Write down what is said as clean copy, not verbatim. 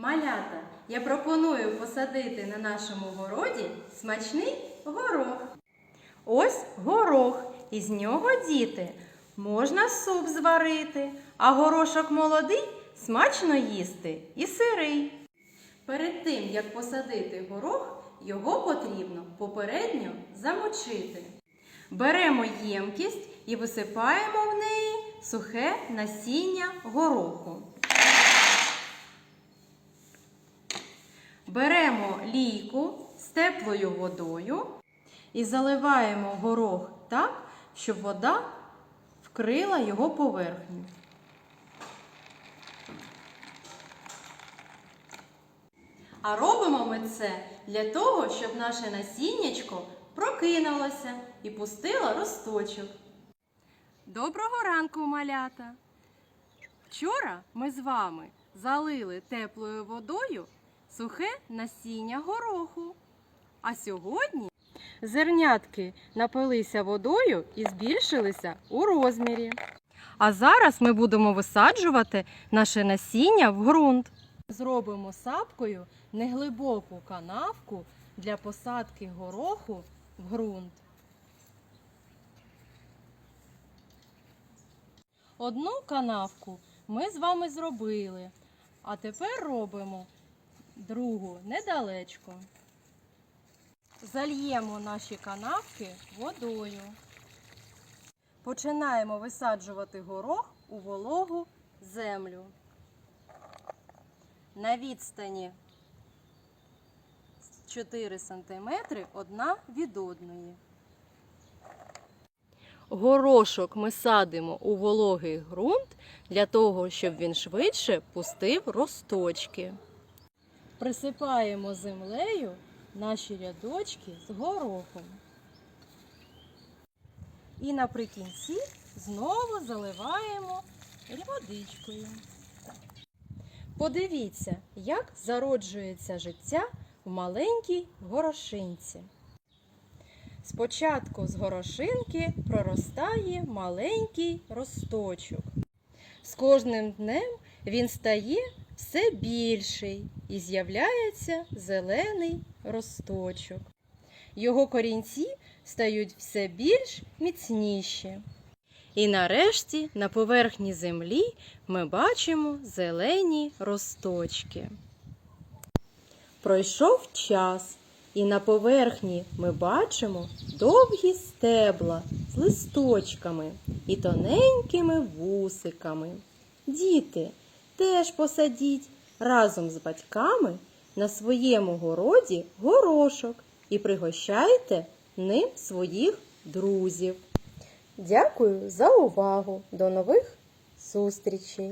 Малята, я пропоную посадити на нашому городі смачний горох. Ось горох, із нього, діти, можна суп зварити, а горошок молодий смачно їсти і сирий. Перед тим, як посадити горох, його потрібно попередньо замочити. Беремо ємкість і висипаємо в неї сухе насіння гороху. Беремо лійку з теплою водою і заливаємо горох так, щоб вода вкрила його поверхню. А робимо ми це для того, щоб наше насіннячко прокинулося і пустило росточок. Доброго ранку, малята! Вчора ми з вами залили теплою водою сухе насіння гороху. А сьогодні зернятки напилися водою і збільшилися у розмірі. А зараз ми будемо висаджувати наше насіння в ґрунт. Зробимо сапкою неглибоку канавку для посадки гороху в ґрунт. Одну канавку ми з вами зробили, а тепер робимо другу недалечко. Зальємо наші канавки водою. Починаємо висаджувати горох у вологу землю. На відстані 4 см одна від одної. Горошок ми садимо у вологий ґрунт для того, щоб він швидше пустив росточки. Присипаємо землею наші рядочки з горохом. І наприкінці знову заливаємо водичкою. Подивіться, як зароджується життя в маленькій горошинці. Спочатку з горошинки проростає маленький росточок. З кожним днем він стає все більший і з'являється зелений росточок. Його корінці стають все більш міцніші. І нарешті на поверхні землі ми бачимо зелені росточки. Пройшов час, і на поверхні ми бачимо довгі стебла з листочками і тоненькими вусиками. Діти, теж посадіть разом з батьками на своєму городі горошок і пригощайте ним своїх друзів. Дякую за увагу! До нових зустрічей!